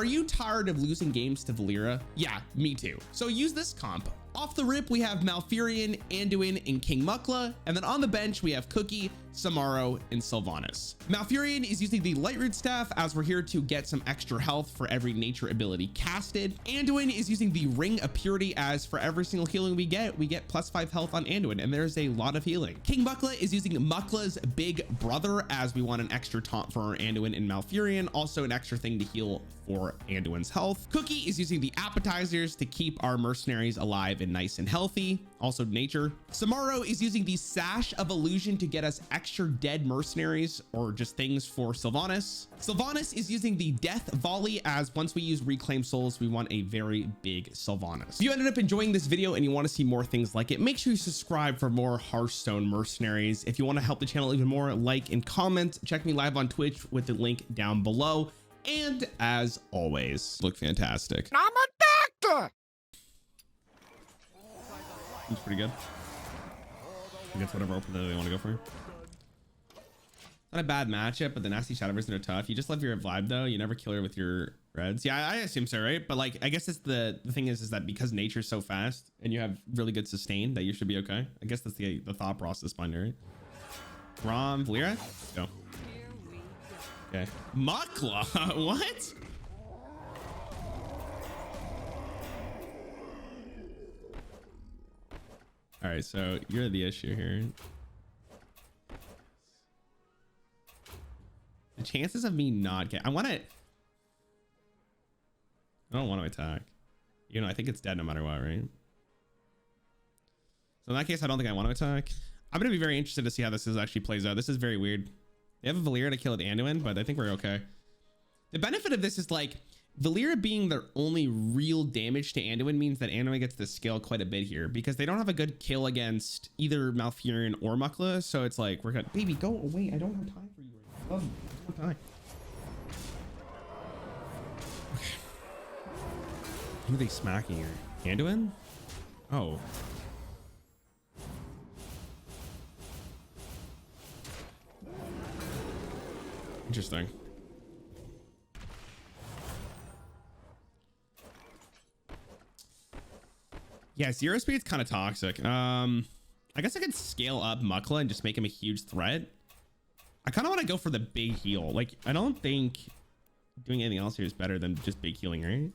Are you tired of losing games to Valeera? Yeah, me too. So use this comp. Off the rip, we have Malfurion, Anduin, and King Mukla. And then on the bench, we have Cookie, Samaro, and Sylvanas. Malfurion is using the Light Root Staff as we're here to get some extra health for every nature ability casted. Anduin is using the Ring of Purity as for every single healing we get +5 health on Anduin, and there's a lot of healing. King Mukla is using Mukla's big brother as we want an extra taunt for Anduin and Malfurion, also an extra thing to heal for Anduin's health. Cookie is using the appetizers to keep our mercenaries alive and nice and healthy, also nature. Samaro is using the Sash of Illusion to get us extra dead mercenaries or just things for Sylvanas. Sylvanas is using the Death Volley as once we use Reclaim Souls, we want a very big Sylvanas. If you ended up enjoying this video and you want to see more things like it, make sure you subscribe for more Hearthstone Mercenaries. If you want to help the channel even more, like and comment. Check me live on Twitch with the link down below. And as always, look fantastic. I'm a doctor. Looks pretty good. I guess whatever open they want to go for. Not a bad matchup, but the nasty Shadowverse are tough. You just love your vibe though. You never kill her with your reds. Yeah, I assume so, right? But like, I guess it's the thing is that because nature's so fast and you have really good sustain, that you should be okay. I guess that's the thought process behind it, right? Rom, Valeera, go. Okay, Mukla, what? All right, so you're the issue here. The chances of me not getting, I don't want to attack. You know, I think it's dead no matter what, right? So in that case, I don't think I want to attack. I'm going to be very interested to see how this actually plays out. This is very weird. They have a Valeera to kill with Anduin, but I think we're okay. The benefit of this is like Valeera being their only real damage to Anduin means that Anduin gets to scale quite a bit here because they don't have a good kill against either Malfurion or Mukla. So it's like, we're good. Baby, go away. I don't have time for you right now. I don't have time. Okay. Who are they smacking here? Anduin? Oh. Interesting. Yeah, zero speed's kind of toxic. I guess I could scale up Mukla and just make him a huge threat. I kind of want to go for the big heal. Like, I don't think doing anything else here is better than just big healing, right?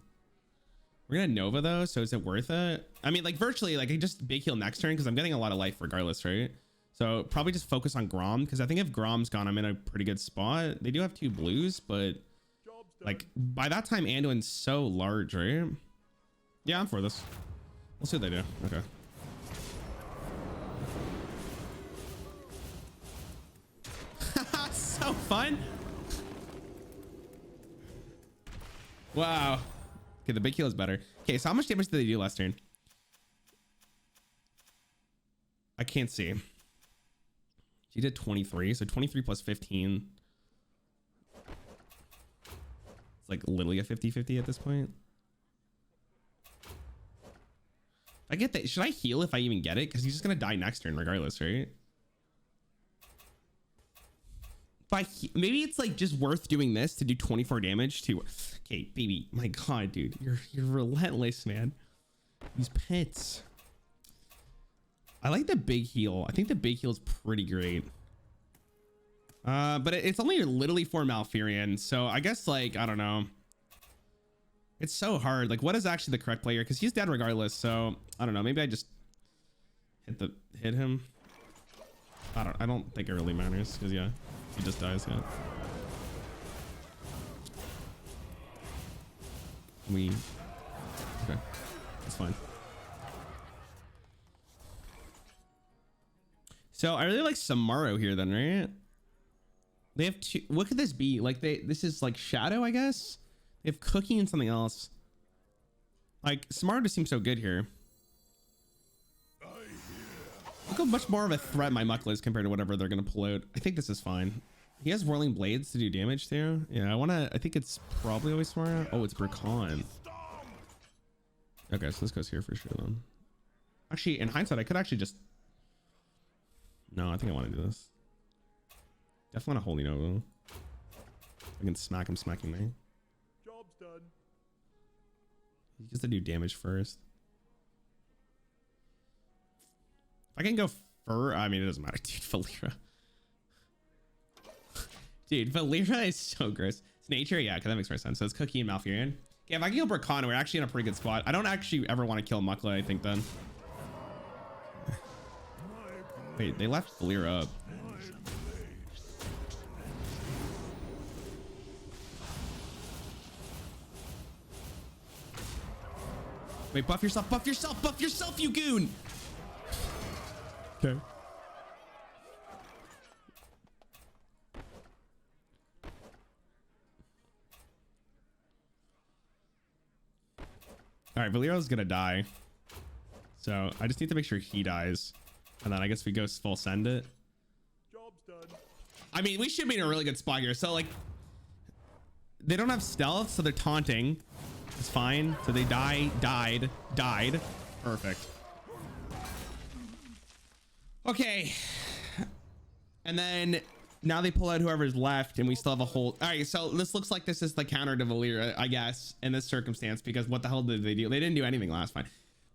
We're gonna Nova though, so is it worth it? I mean, like virtually, like I just big heal next turn because I'm getting a lot of life regardless, right? So probably just focus on Grom because I think if Grom's gone, I'm in a pretty good spot. They do have 2 blues, but like by that time, Anduin's so large, right? Yeah, I'm for this. We'll see what they do. Okay. So fun. Wow. Okay, the big heal is better. Okay, so how much damage did they do last turn? I can't see. She did 23, so 23 plus 15. It's like literally a 50-50 at this point. I get that. Should I heal if I even get it? Because he's just gonna die next turn regardless, right? Maybe it's like just worth doing this to do 24 damage to. Okay, baby. My God, dude, you're relentless, man. These pets. I like the big heal. I think the big heal is pretty great. But it's only literally for Malfurion, so I guess like I don't know. It's so hard. Like, what is actually the correct player? Because he's dead regardless. So I don't know. Maybe I just hit him. I don't think it really matters because yeah, he just dies. Yeah. Okay, that's fine. So I really like Samaro here then, right? They have 2. What could this be? Like this is like Shadow, I guess. They have Cookie and something else. Like Samaro just seems so good here. Look how much more of a threat my Mukla is compared to whatever they're gonna pull out. I think this is fine. He has Whirling Blades to do damage too. Yeah, I think it's probably always Samaro. Oh, it's Burkhan. Okay, so this goes here for sure then. Actually, in hindsight, I could actually just. No, I think I want to do this. Definitely want a Holy Nova. I can smack him, smacking me. Job's done. He gets to do damage first. If I can go I mean, it doesn't matter, dude. Valeera. Dude, Valeera is so gross. It's nature, yeah, because that makes more sense. So it's Cookie and Malfurion. Yeah, if I can kill Burkhan, we're actually in a pretty good spot. I don't actually ever want to kill Mukla, I think, then. Wait, they left Valeera up. Wait, buff yourself, buff yourself, buff yourself, you goon! Okay. All right, Valeera's gonna die. So I just need to make sure he dies. And then I guess we go full send it. Job's done. I mean, we should be in a really good spot here. So like, they don't have stealth, so they're taunting. It's fine. So they died. Perfect. Okay. And then now they pull out whoever's left and we still have a whole. All right. So this looks like this is the counter to Valeera, I guess, in this circumstance, because what the hell did they do? They didn't do anything last fight.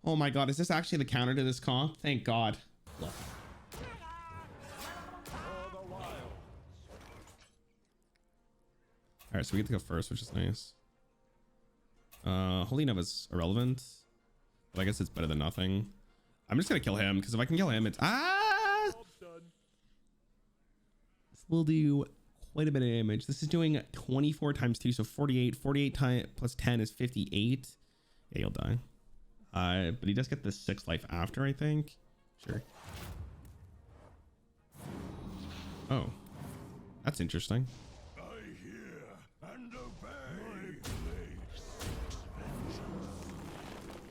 Oh my God. Is this actually the counter to this comp? Thank God. Look. All right. So we get to go first, which is nice. Holy Nova's is irrelevant, but I guess it's better than nothing. I'm just gonna kill him because if I can kill him, it's this will do quite a bit of damage. This is doing 24 times 2, so 48. 48 times plus 10 is 58. Yeah, you'll die. But he does get the 6 life after, I think. Sure. Oh, that's interesting.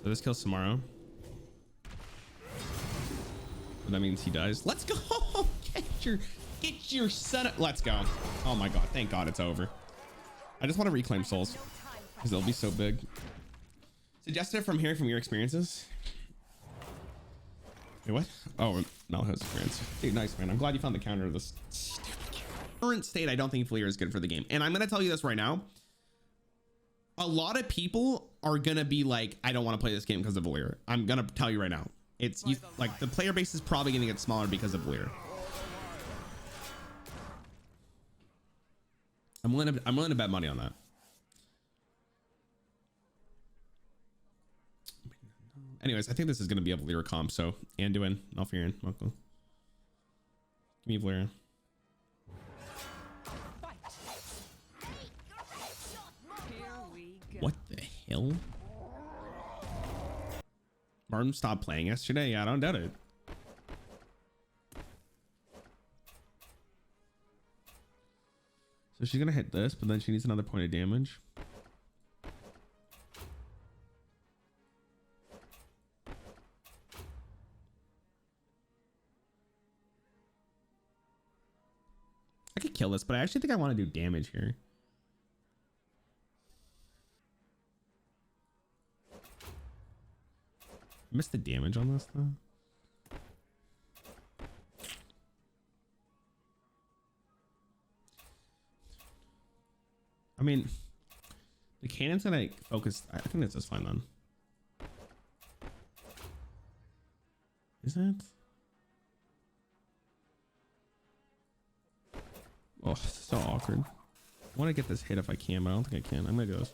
So this kills Samaro. That means he dies. Let's go. Get your son. Let's go. Oh my God. Thank God it's over. I just want to reclaim souls because they'll be so big. Suggested it from here, from your experiences. Wait, what? Oh, Malho's experience. Dude, nice, man. I'm glad you found the counter to this. Current state, I don't think Valeera is good for the game. And I'm going to tell you this right now. A lot of people are going to be like, I don't want to play this game because of Valeera. I'm going to tell you right now. It's you, like the player base is probably going to get smaller because of Valeera. I'm willing to bet money on that. Anyways, I think this is going to be a Valeera comp. So Anduin, Malfurion, Mukla. Give me Valeera. What the hell? Martin stopped playing yesterday. Yeah, I don't doubt it. So she's gonna hit this, but then she needs another point of damage. I could kill this, but I actually think I want to do damage here. Missed the damage on this though. I mean, the cannons that I focused, I think that's just fine then. Is that? Oh, this is so awkward. I want to get this hit if I can, but I don't think I can. I'm gonna do this.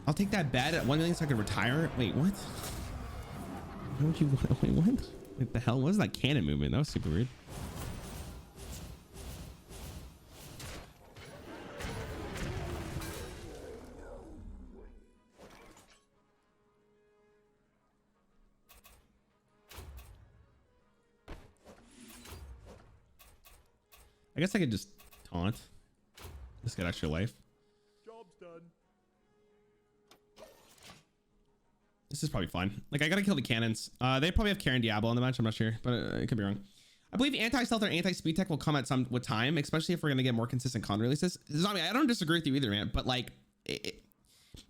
I'll take that bet at 1 million so I can retire. Wait, what? Why would you? Wait, what? What the hell? What was that cannon movement? That was super weird. I guess I could just taunt. Just get extra life. Job's done. This is probably fine. Like, I gotta kill the cannons. They probably have Karen Diablo on the bench. I'm not sure, but it could be wrong. I believe anti-stealth or anti-speed tech will come at some with time, especially if we're gonna get more consistent con releases. Zombie, I don't disagree with you either, man. But like,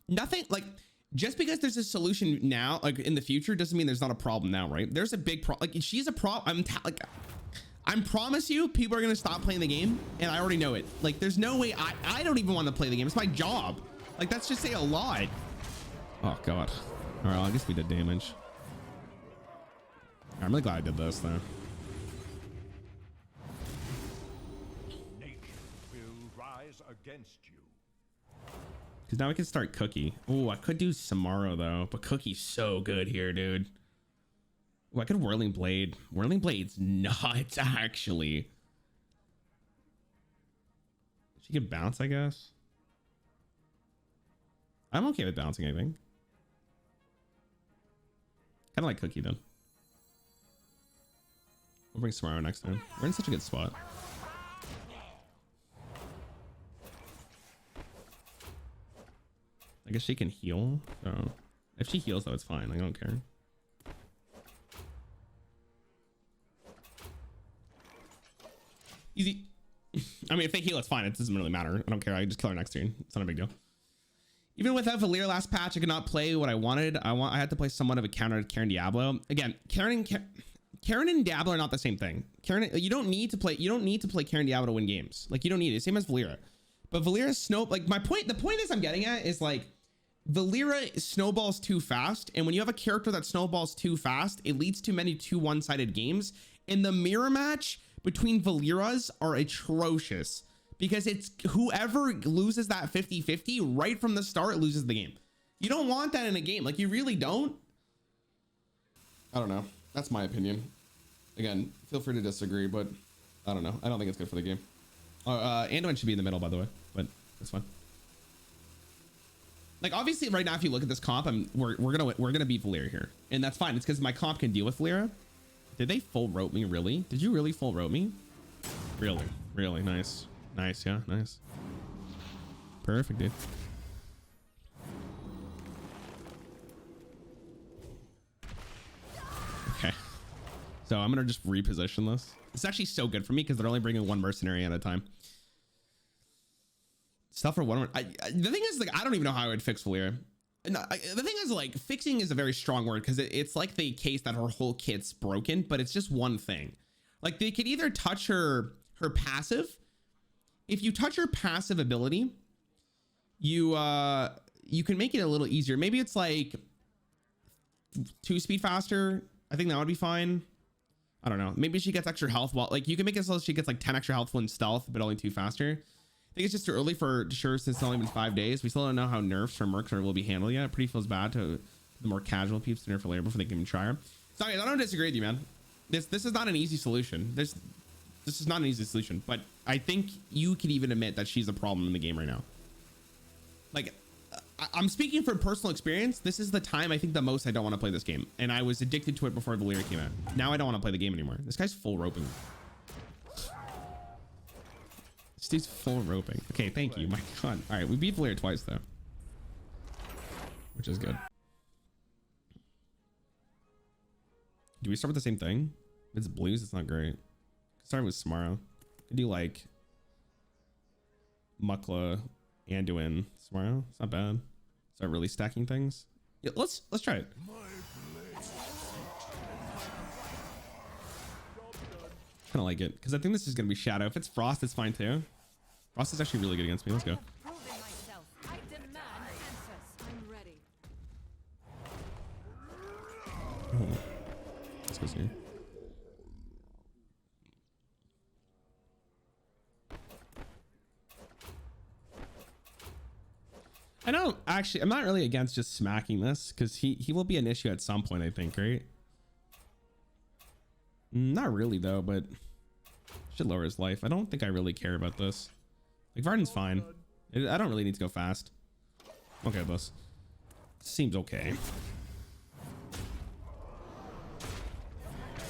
nothing like just because there's a solution now, like in the future, doesn't mean there's not a problem now, right? There's a big problem. Like, she's a problem. I promise you, people are gonna stop playing the game, and I already know it. Like, there's no way. I don't even want to play the game. It's my job. Like, that's just say a lot. Oh God. All right, well, I guess we did damage. I'm really glad I did this though. Nature will rise against you. Because now we can start Cookie. Oh, I could do Samaro though, but Cookie's so good here, dude. Oh, I could Whirling Blade. Whirling Blade's nuts, actually. She could bounce, I guess. I'm okay with bouncing, I think. Kind of like Cookie then. We'll bring Samaro next time. We're in such a good spot. I guess she can heal. So if she heals though, it's fine. I don't care. Easy. I mean, if they heal, it's fine. It doesn't really matter. I don't care. I just kill her next turn. It's not a big deal. Even without Valeera last patch, I could not play what I wanted. I had to play somewhat of a counter to Karen Diablo. Again, Karen and Diablo are not the same thing. Karen, you don't need to play Karen Diablo to win games. Like, you don't need it. Same as Valeera. But Valeera the point is I'm getting at is like Valeera snowballs too fast, and when you have a character that snowballs too fast, it leads to many one-sided games. And the mirror match between Valeeras are atrocious because it's whoever loses that 50-50 right from the start loses the game. You don't want that in a game. Like, you really don't. I don't know. That's my opinion. Again, feel free to disagree, but I don't know. I don't think it's good for the game. Anduin should be in the middle, by the way, but that's fine. Like, obviously right now, if you look at this comp, we're gonna beat Valeera here, and that's fine. It's because my comp can deal with Valeera. Did they full rope me? Really? Did you really full rope me? Really nice. Yeah, nice. Perfect, dude. Okay, so I'm gonna just reposition this. It's actually so good for me because they're only bringing one mercenary at a time. Stuff for one. The thing is, like, I don't even know how I would fix Valeera. No, the thing is, like, fixing is a very strong word because it's like the case that her whole kit's broken, but it's just one thing. Like, they could either touch her passive. If you touch her passive ability, you can make it a little easier. Maybe it's like 2 speed faster. I think that would be fine. I don't know. Maybe she gets extra health while, like, you can make it so she gets like 10 extra health when stealth, but only 2 faster. I think it's just too early for sure since it's only been 5 days. We still don't know how nerfs for mercs will be handled yet. It pretty feels bad to the more casual peeps to nerf for later before they can even try her. Sorry, I don't disagree with you, man. This is not an easy solution. This is not an easy solution, but I think you can even admit that she's a problem in the game right now. Like, I'm speaking from personal experience. This is the time I think the most I don't want to play this game, and I was addicted to it before Valeera came out. Now I don't want to play the game anymore. This guy's full roping. This dude's full roping. Okay, thank you. My God. All right, we beat Valeera twice though, which is good. Do we start with the same thing? If it's blues, it's not great. Start with Samaro. Could do like Mukla, Anduin, Samaro. It's not bad. Start really stacking things. Yeah, let's try it. Kind of like it because I think this is gonna be Shadow. If it's Frost, it's fine too. Frost is actually really good against me. Let's go. Oh. Let's go here. I don't actually. I'm not really against just smacking this because he will be an issue at some point. I think, right? Not really though, but should lower his life. I don't think I really care about this. Like, Varden's fine. I don't really need to go fast. Okay, this seems okay.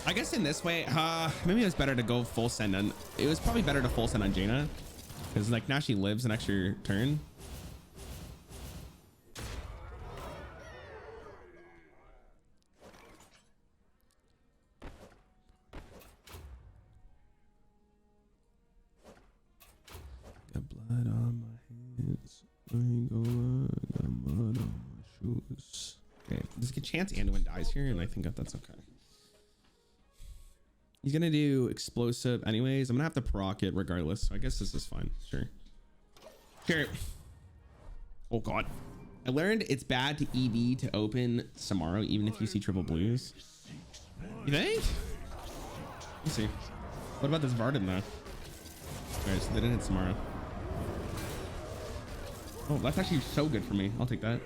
I guess in this way, maybe it was better to go full send on. It was probably better to full send on Jaina because like now she lives an extra turn. Blood on my hands. Got mud on my shoes. Okay, there's a good chance Anduin dies here, and I think that's okay. He's gonna do explosive anyways. I'm gonna have to proc it regardless. So I guess this is fine. Sure. Sure. Oh god. I learned it's bad to EV to open Samaro even if you see triple blues. You think? Let's see. What about this Varden though? Alright, so they didn't hit Samaro. Oh, that's actually so good for me. I'll take that.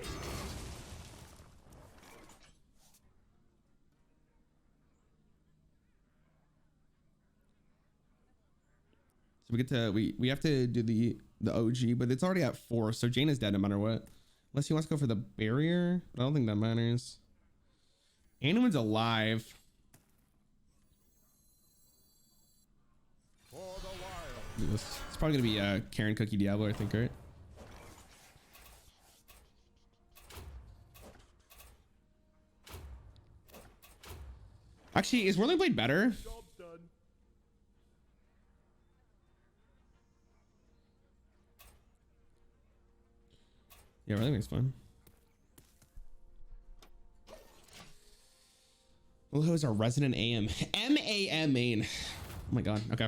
So we get to we have to do the OG, but it's already at 4, so Jaina's dead no matter what. Unless he wants to go for the barrier. I don't think that matters. Anyone's alive. It's probably gonna be Karen Cookie Diablo, I think, right? Actually, is Whirling Blade better? Yeah, Whirling Blade's fun. Well, who's our resident AM? MAM main. Oh my god. Okay.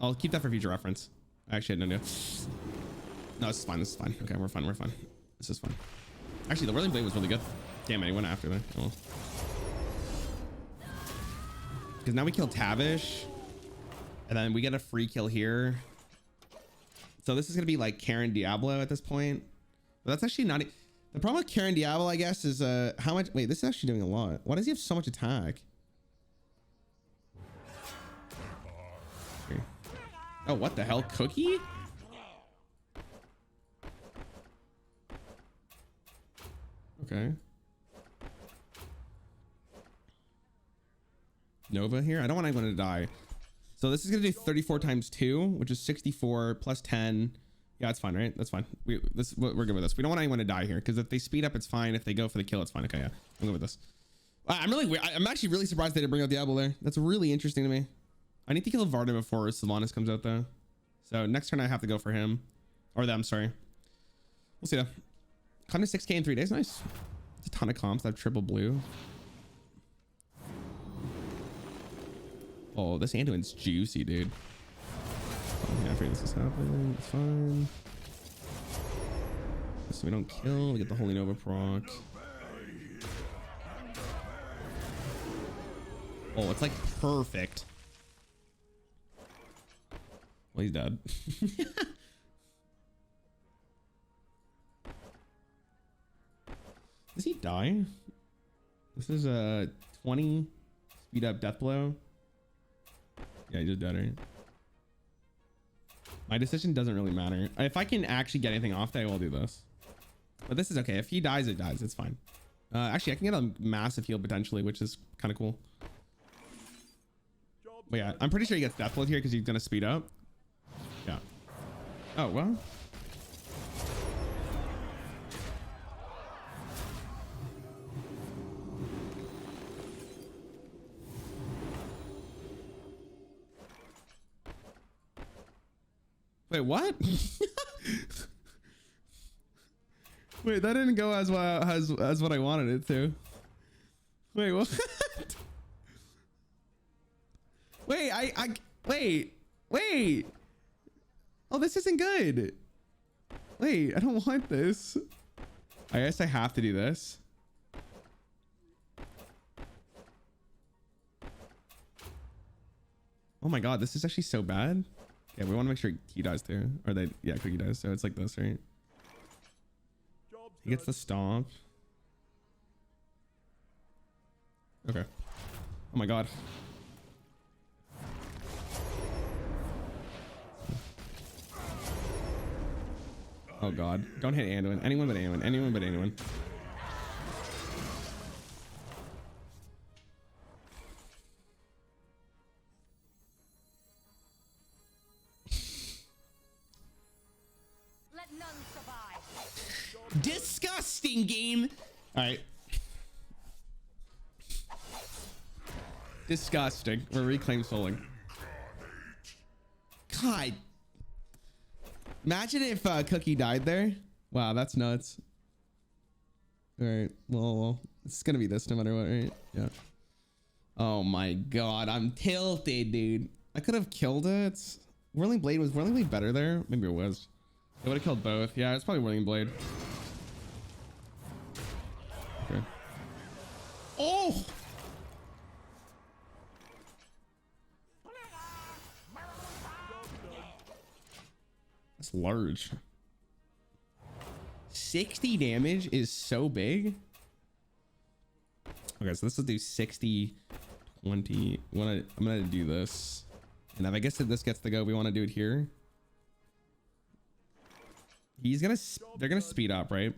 I'll keep that for future reference. Actually, no. No, this is fine. This is fine. Okay, we're fine. We're fine. This is fine. Actually, the Whirling Blade was really good. Damn it, he went after that. Oh. Because now we kill Tavish. And then we get a free kill here. So this is going to be like Karen Diablo at this point. But that's actually not... The problem with Karen Diablo, I guess, is how much... Wait, this is actually doing a lot. Why does he have so much attack? Okay. Oh, what the hell? Cookie? Okay. Nova here? I don't want anyone to die. So this is going to do 34 times 2, which is 64 plus 10. Yeah, that's fine, right? That's fine. We're good with this. We don't want anyone to die here because if they speed up, it's fine. If they go for the kill, it's fine. Okay, yeah, I'm good with this. I'm actually really surprised they didn't bring out Diablo there. That's really interesting to me. I need to kill Varda before Sylvanas comes out though. So next turn I have to go for him or them. Sorry. We'll see though. Come to 6K in 3 days. Nice. It's a ton of comps that have triple blue. Oh, this Anduin's juicy, dude. Oh, yeah, I figured this is happening. It's fine. So we don't kill. We get the Holy Nova proc. Oh, it's like perfect. Well, he's dead. Does he die? This is a 20 speed up death blow. Yeah, he just died, right? My decision doesn't really matter. If I can actually get anything off, I will do this. But this is okay. If he dies, it dies. It's fine. Actually, I can get a massive heal potentially, which is kind of cool. But yeah, I'm pretty sure he gets death blow here because he's gonna speed up. Yeah. Oh well. Wait, what? Wait, that didn't go as well as what I wanted it to. Wait, what? Wait, wait. Oh, this isn't good. Wait, I don't want this. I guess I have to do this. Oh my god, this is actually so bad. Yeah, we want to make sure he dies too. Or they, yeah, Cookie dies. So it's like this, right? He gets the stomp. Okay. Oh my god. Oh god. Don't hit Anduin. Anyone but Anduin. Anyone but Anduin. Let none survive. Disgusting game. All right. Disgusting. We're reclaim souling. God. Imagine if Cookie died there. Wow, that's nuts. All right. Well, it's gonna be this no matter what, right? Yeah. Oh my god, I'm tilted, dude. I could have killed it. Whirling Blade, was Whirling Blade better there? Maybe it was. I would have killed both. Yeah, it's probably Whirling Blade. Okay. Oh! That's large. 60 damage is so big. Okay, so this will do 60, 20. I'm gonna do this. And if I guess if this gets the go, we want to do it here. They're gonna speed up, right?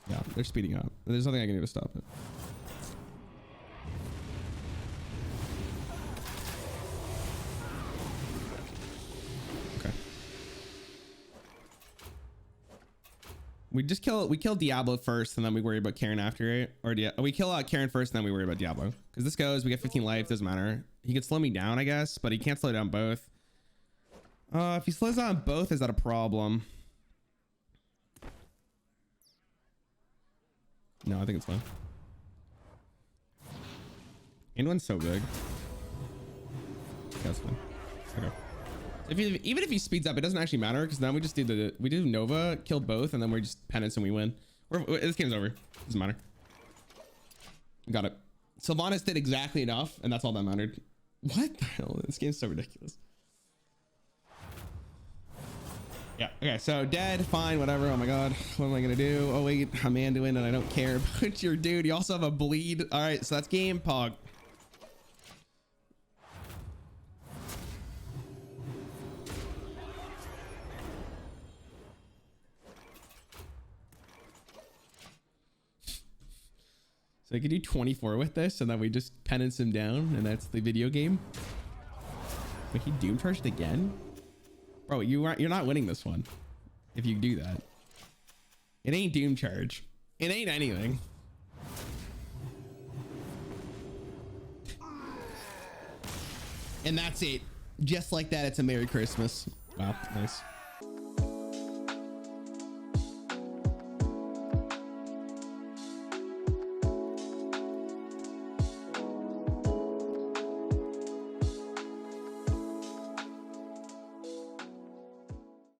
Yeah, they're speeding up. There's nothing I can do to stop it. Okay. We kill Diablo first, and then we worry about Karen after it. Or we kill Karen first, and then we worry about Diablo. Because this goes, we get 15 life, doesn't matter. He could slow me down, I guess, but he can't slow down both. If he slows down both, is that a problem? No, I think it's fine. And one's so big. That's fine. Okay. Even if he speeds up, it doesn't actually matter because now we just do Nova, kill both, and then we're just penance and we win. This game's over. Doesn't matter. We got it. Sylvanas did exactly enough, and that's all that mattered. What the hell? This game's so ridiculous. Yeah. Okay. So dead. Fine. Whatever. Oh my god. What am I gonna do? Oh wait. I'm Anduin, and I don't care about your dude. You also have a bleed. All right. So that's game. Pog. So I could do 24 with this, and then we just penance him down, and that's the video game. But he doom charged again, bro. You're not winning this one if you do that. It ain't doom charge. It ain't anything. And that's it. Just like that, it's a Merry Christmas. Wow, nice.